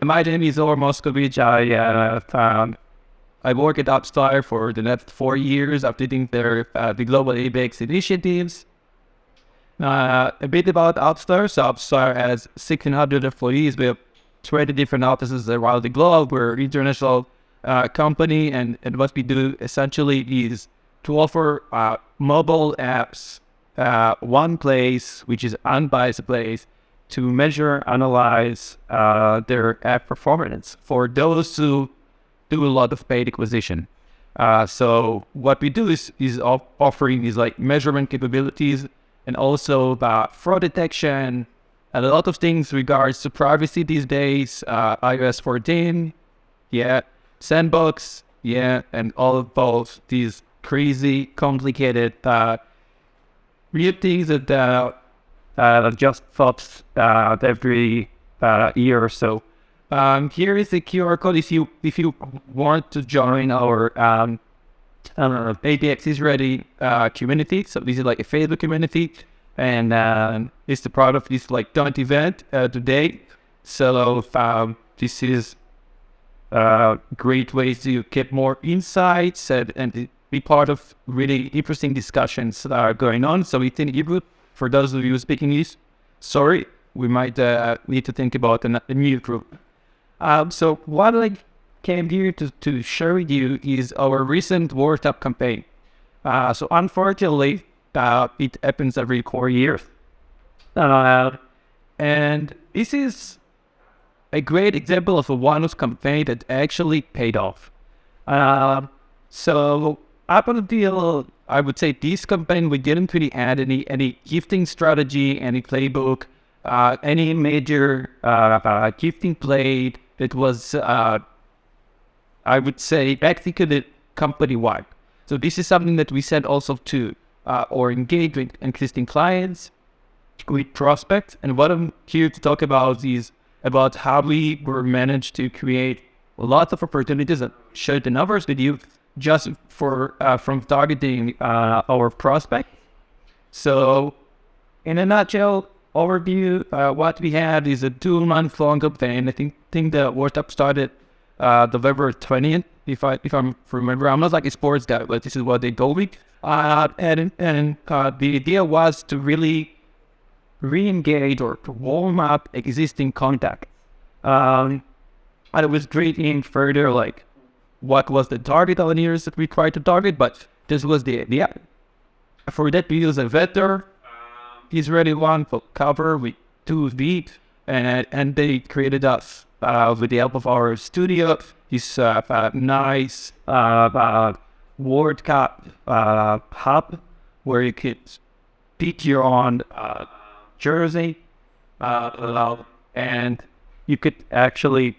My name is Moshkovitz. I work at AppsFlyer for the next 4 years. I'm leading the global ABX initiatives. A bit about AppsFlyer. So AppsFlyer has 1,600 employees. We have 20 different offices around the globe. We're an international company, and what we do essentially is to offer mobile apps, one place, which is unbiased place, to measure, analyze their app performance for those who do a lot of paid acquisition. So what we do is offering these like measurement capabilities and also fraud detection and a lot of things regards to privacy these days, iOS 14, Sandbox, and all of those, these crazy, complicated real things that just pops every year or so. Here is the QR code if you want to join our ABX Israel community. So this is like a Facebook community, and it's the part of this like joint event today. So this is great ways to get more insights and be part of really interesting discussions that are going on. So it's in Hebrew. For those of you speaking English, sorry, we might need to think about a new group. So what I came here to share with you is our recent World Cup campaign. So unfortunately, it happens every 4 years. And this is a great example of a one-off campaign that actually paid off. So up until, I would say, this campaign, we didn't really add any gifting strategy, any playbook, any major gifting play that was, I would say, executed company-wide. So this is something that we said also to or engage with existing clients, with prospects. And what I'm here to talk about is about how we were managed to create lots of opportunities and share the numbers with you just for from targeting our prospect. So in a nutshell, overview, what we had is a 2-month-long campaign. I think the World Cup started November 20th, if I remember. I'm not like a sports guy, but this is what they told me. And the idea was to really re-engage or to warm up existing contacts. And it was creating further like what was the target audience that we tried to target, but this was the idea. For that, we used a vector Israeli one for cover with 2V, and they created us with the help of our studio this nice World Cup hub where you could pick your own jersey and you could actually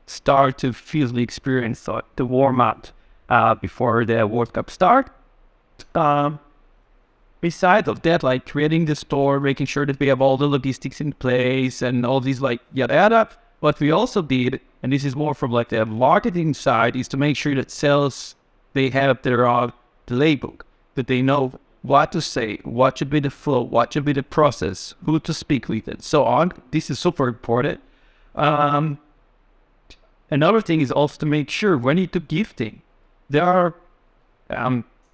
start to feel the experience of the warm-up before the World Cup start. Besides of that, like creating the store, making sure that we have all the logistics in place and all these like yada, what we also did, and this is more from like the marketing side, is to make sure that sales, they have their playbook, that they know what to say, what should be the flow, what should be the process, who to speak with, and so on. This is super important. Another thing is also to make sure when you do gifting, there are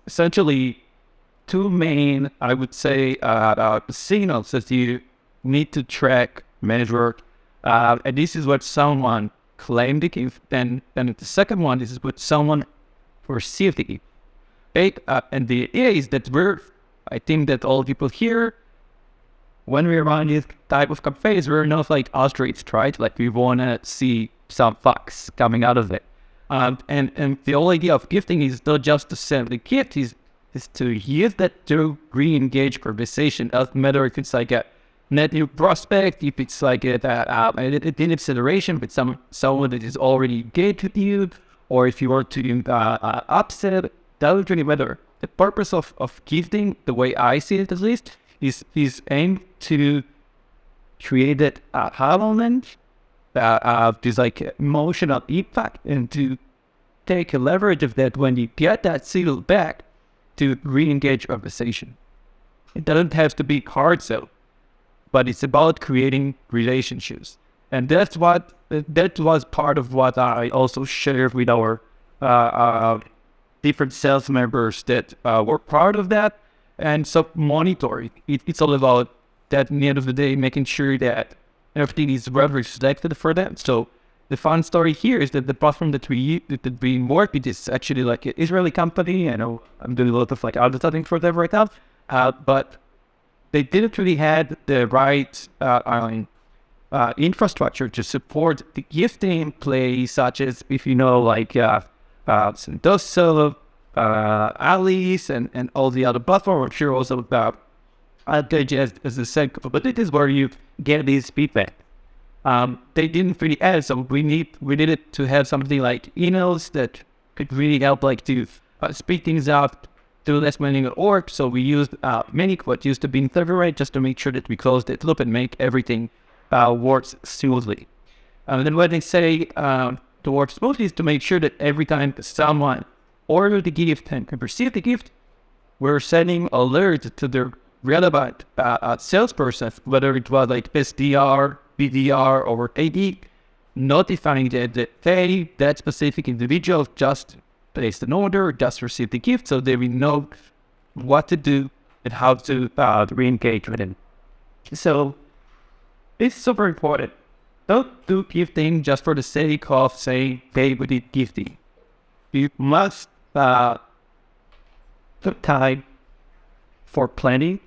essentially two main, I would say, signals that you need to track, measure, and this is what someone claimed the gift, and the second one is what someone perceived the gift. Okay? And the idea is that I think that all people here, when we run this type of campaigns, we're not like ostrich, right? Like we want to see some facts coming out of it. And the whole idea of gifting is not just to send the gift, is to use that to re-engage conversation. Doesn't matter if it's like a net new prospect, if it's like an acceleration with someone that is already engaged with you, or if you want to upsell, doesn't really matter. The purpose of gifting, the way I see it at least, is aimed to create that aha moment, this like emotional impact, and to take a leverage of that when you get that signal back to re-engage conversation. It doesn't have to be hard sell, but it's about creating relationships. And that was part of what I also shared with our different sales members that were part of that. And so monitoring, it's all about that at the end of the day, making sure that everything is well reflected for them. So the fun story here is that the platform that we work with is actually like an Israeli company. I know I'm doing a lot of like advertising for them right now, but they didn't really have the right infrastructure to support the gifting play, such as if you know like Sendoso, Alice, and all the other platforms. I'm sure also about AppsFlyer as a second, but it is where you get these feedback. They didn't really add, so we needed to have something like emails that could really help like to speed things up, do less manual work. So we used what used to be in February just to make sure that we close that loop and make everything works smoothly. And then when they say to work smoothly is to make sure that every time someone ordered the gift and received the gift, we're sending alert to the relevant salesperson, whether it was like SDR, BDR, or AD, notifying that hey, that specific individual just placed an order, just received the gift, so they will know what to do and how to re-engage with him. So it's super important. Don't do gifting just for the sake of saying, hey, we did gifting. You must put time for planning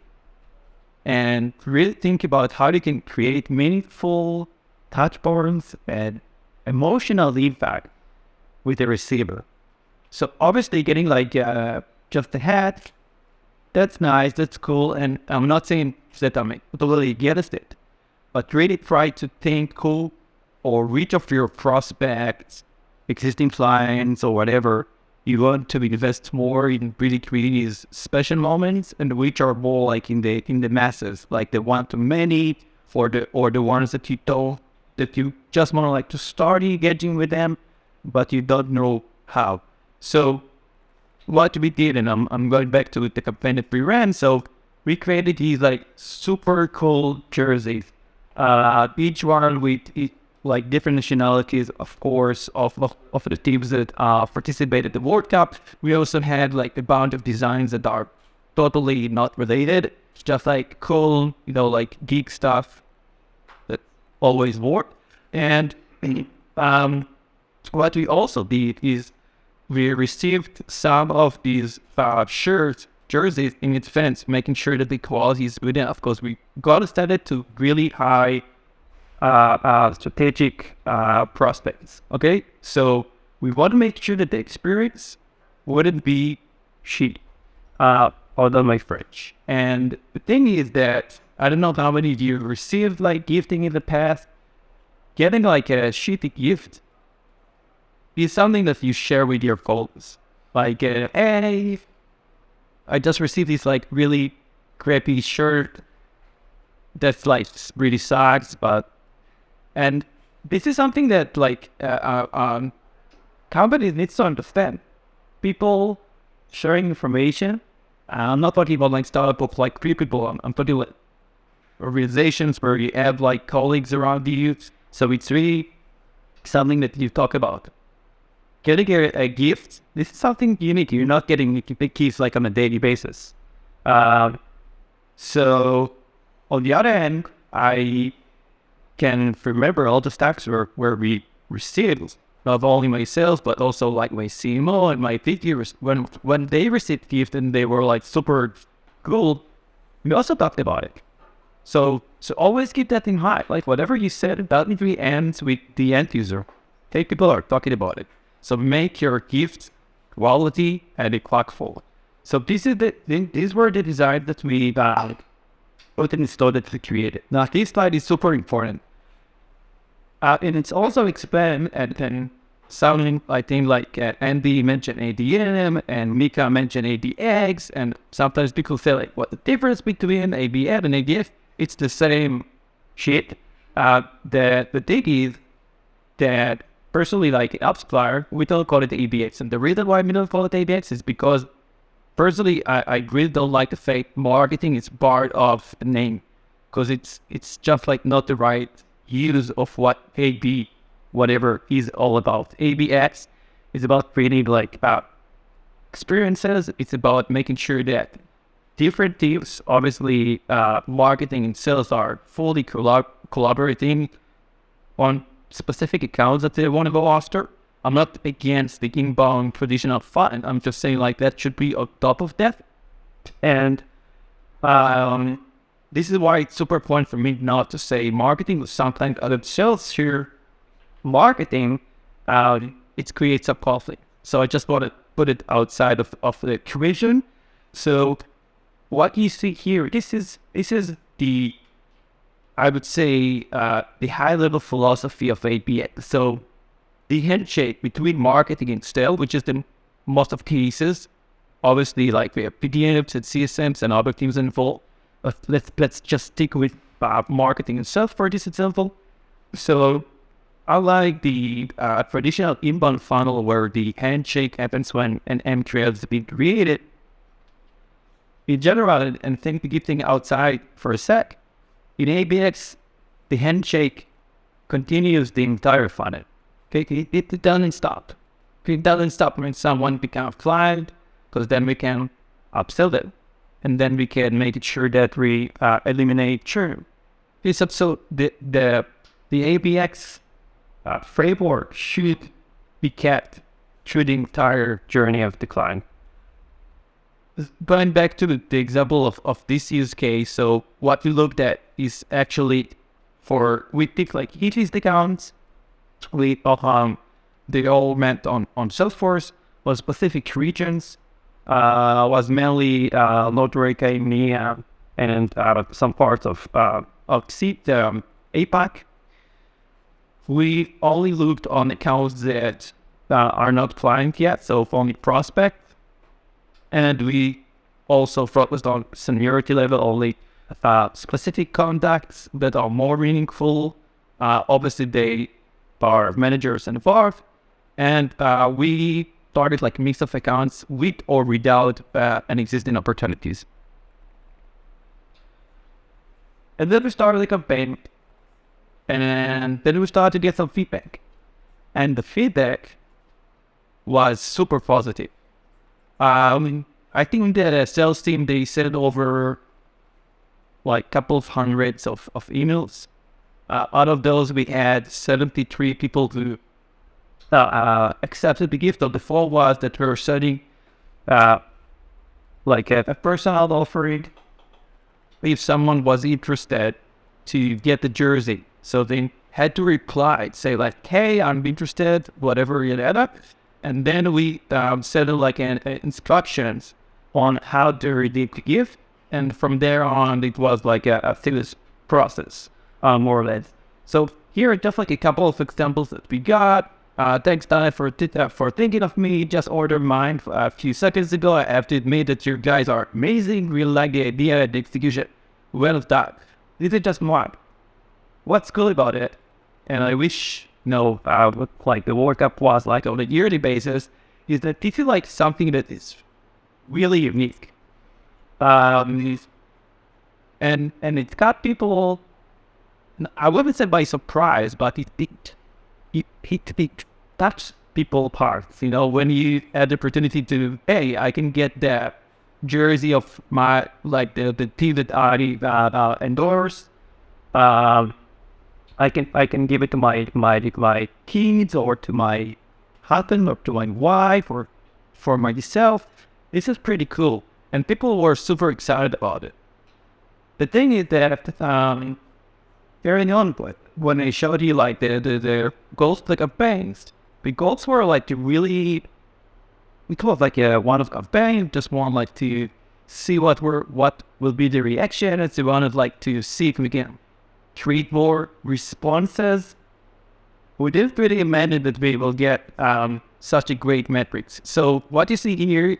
and really think about how you can create meaningful touch points and emotional impact with the receiver. So obviously getting like just a hat, that's nice, that's cool. And I'm not saying that I'm totally against it, but really try to think cool or reach of your prospects, existing clients or whatever. You want to invest more in really creating these special moments, and which are more like in the masses, like the one to many, or the ones that you just want to like to start engaging with them, but you don't know how. So what we did, and I'm going back to the campaign that we ran. So we created these like super cool jerseys, each one with like different nationalities, of course, of the teams that participated in the World Cup. We also had like a bunch of designs that are totally not related. It's just like cool, like geek stuff that always worked. And what we also did is we received some of these shirts, jerseys in advance, making sure that the quality is good enough. Of course, we got started to really high strategic prospects. Okay, so we want to make sure that the experience wouldn't be shitty. Although my French. And the thing is that I don't know how many of you received like gifting in the past. Getting like a shitty gift is something that you share with your colleagues. Like, hey, I just received this like really crappy shirt that's like really sucks, and this is something that like companies need to understand. People sharing information. I'm not talking about like startup of like 3 people. I'm talking about organizations where you have like colleagues around you. So it's really something that you talk about. Getting a gift, this is something unique. You're not getting gifts like on a daily basis. So on the other hand, I can remember all the stacks where we received not only my sales, but also like my CMO and my VP, when they received gift and they were like super cool, we also talked about it. So always keep that in mind. Like whatever you said, that really ends with the end user. Hey, people are talking about it. So make your gift quality and impactful. So these were the designs that we put in store that we created. Now this slide is super important. And it's also expand and sounding, I think, like Andy mentioned ADM and Mika mentioned ABX, and sometimes people say like, what the difference between ABM and ABX? It's the same shit. The thing is that personally, like AppsFlyer, we don't call it ABX, and the reason why we don't call it ABX is because personally, I really don't like the fact marketing is part of the name, because it's just like not the right use of what AB, whatever is all about. ABX is about creating like experiences. It's about making sure that different teams, obviously marketing and sales, are fully collaborating on specific accounts that they want to go after. I'm not against the inbound traditional funnel. I'm just saying like that should be on top of that. And this is why it's super important for me not to say marketing was sometimes other sales here. Marketing, it creates a conflict. So I just want to put it outside of the equation. So what you see here, this is the, I would say, the high level philosophy of ABX. So the handshake between marketing and sales, which is the most of cases, obviously, like we have PDMs and CSMs and other teams involved. But let's just stick with marketing and sales for this example. So I like the traditional inbound funnel where the handshake happens when an M3 has been created. In general, and think the thing outside for a sec, in ABX, the handshake continues the entire funnel. Okay, it doesn't stop. It doesn't stop when someone becomes a client, because then we can upsell them, and then we can make sure that we eliminate churn. So the ABX framework should be kept through the entire journey of the client. Going back to the example of this use case, so what we looked at is actually we picked like hit list accounts. They all meant on Salesforce, was specific regions, was mainly North America, EMEA, and some parts of APAC. We only looked on accounts that are not client yet, so only prospect. And we also focused on seniority level, only specific contacts that are more meaningful. Obviously, they are managers involved. And we started like a mix of accounts with or without an existing opportunities. And then we started the campaign. And then we started to get some feedback. And the feedback was super positive. I think that a sales team, they sent over like a couple of hundreds of emails. Out of those, we had 73 people who accepted the gift. The default was that we were sending like a personal offering if someone was interested to get the jersey. So they had to reply, say like, hey, I'm interested, whatever you know. And then we set like instructions on how to redeem the gift. And from there on, it was like a seamless process, more or less. So here are just like a couple of examples that we got. Thanks, Dana, for thinking of me. Just ordered mine a few seconds ago. I have to admit that you guys are amazing. Really like the idea and the execution. Well done. This is just one. What's cool about it, and I wish, like the workup was like on a yearly basis, is that this is like something that is really unique. And it's got people, I wouldn't say by surprise, but it touched people parts, when you had the opportunity to, hey, I can get the jersey of my, like the team that I endorse. I can give it to my kids or to my husband or to my wife or for myself. This is pretty cool, and people were super excited about it. The thing is that very on, when I showed you like the goals of the campaigns, the goals were like to really, we call it like one of campaign, just want like to see what will be the reaction, and so wanted like to see if we can create more responses. We didn't really imagine that we will get such a great metrics. So what you see here,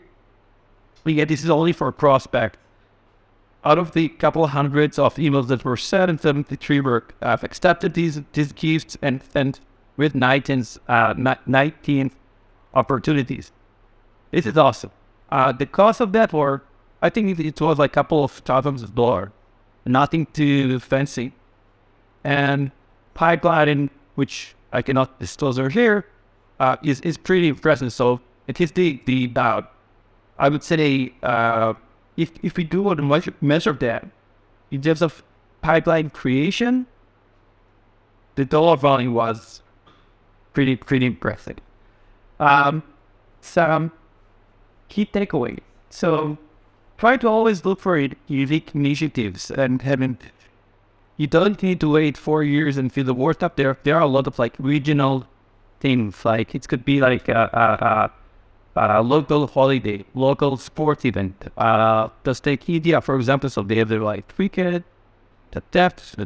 this is only for prospect. Out of the couple hundreds of emails that were sent, and 73 were accepted these gifts and with 19 opportunities. This is awesome. The cost of that I think it was like a couple of thousands of dollars. Nothing too fancy. And pipeline, which I cannot disclose here, is pretty impressive. So it is the I would say if we do want to measure that in terms of pipeline creation, the dollar value was pretty impressive. Some key takeaways. So try to always look for unique initiatives, and you don't need to wait 4 years and feel the worst up there. There are a lot of like regional things, like it could be like a local holiday, local sports event. Just take India, for example. So they have their like cricket, the theft.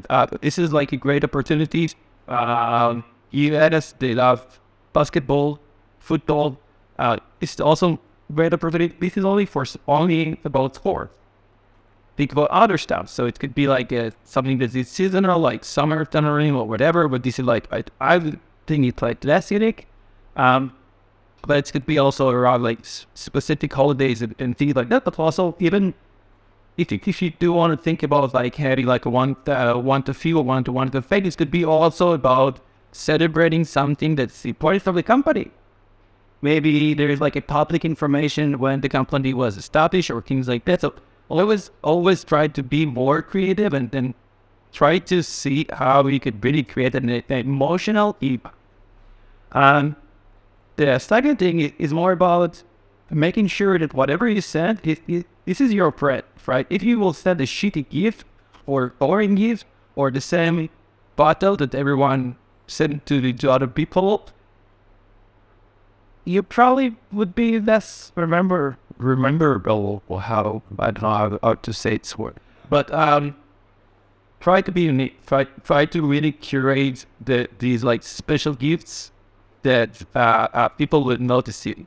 This is like a great opportunity. US, they love basketball, football. It's also great opportunity. This is only about sports. Think about other stuff. So it could be like something that is seasonal, like summer tunnering or whatever. But this is like I think it's like less unique. But it could be also around like specific holidays and things like that. But also even if you do want to think about like having like a one to feel, one to fake, it could be also about celebrating something that's important for the company. Maybe there is like a public information when the company was established or things like that. So always try to be more creative and then try to see how you could really create an emotional impact. The second thing is more about making sure that whatever you send, this is your brand, right? If you will send a shitty gift or boring gift or the same bottle that everyone sent to other people, you probably would be less rememberable, or how, I don't know how to say it's word. But try to be unique. Try to really curate these like special gifts that people would notice you.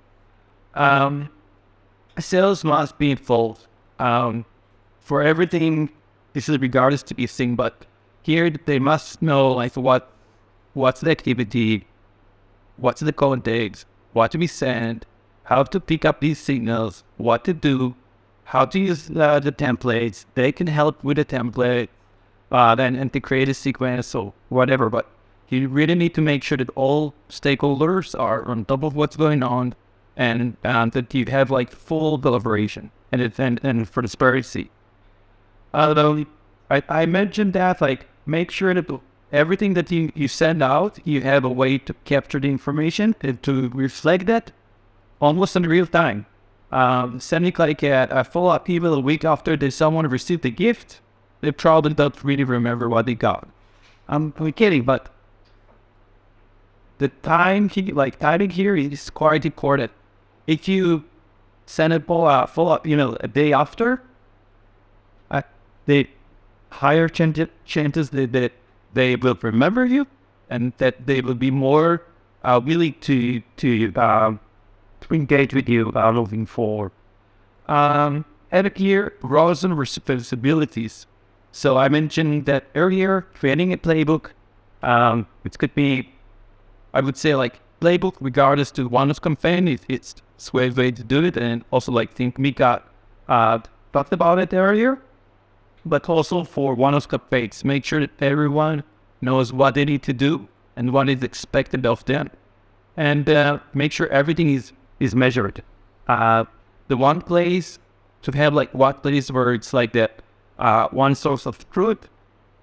Sales must be involved. For everything, this is regardless to be thing, but here they must know like what's the activity, what's the context, what to be sent, how to pick up these signals, what to do, how to use the templates. They can help with the template, and to create a sequence or whatever. But you really need to make sure that all stakeholders are on top of what's going on, and that you have like full collaboration and for transparency. I mentioned that like make sure that everything that you send out, you have a way to capture the information and to reflect that almost in real time. Sending like a follow-up email a week after someone received the gift, they probably don't really remember what they got. I'm kidding, but the timing here is quite important. If you send a follow-up email a day after, the higher chances that they will remember you, and that they will be more willing to engage with you moving forward. And here, roles and responsibilities. So I mentioned that earlier, creating a playbook. It could be, I would say, like playbook regardless to one campaign. It's a way to do it, and also like think Mika talked about it earlier. But also for one-off campaigns, make sure that everyone knows what they need to do and what is expected of them, and make sure everything is measured. The one place to have like one place where it's like that one source of truth.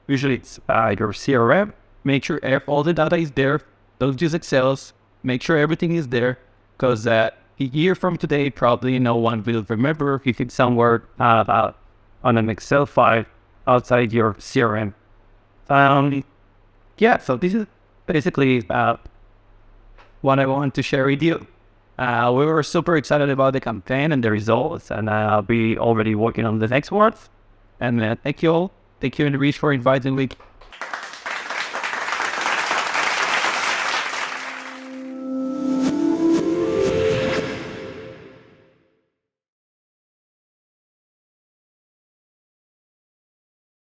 Usually it's your CRM. Make sure all the data is there. Don't use Excels. Make sure everything is there, because a year from today, probably no one will remember if it's somewhere on an Excel file outside your CRM. So this is basically what I want to share with you. We were super excited about the campaign and the results, and I'll be already working on the next ones. And thank you all. Thank you, N.Rich, for inviting me.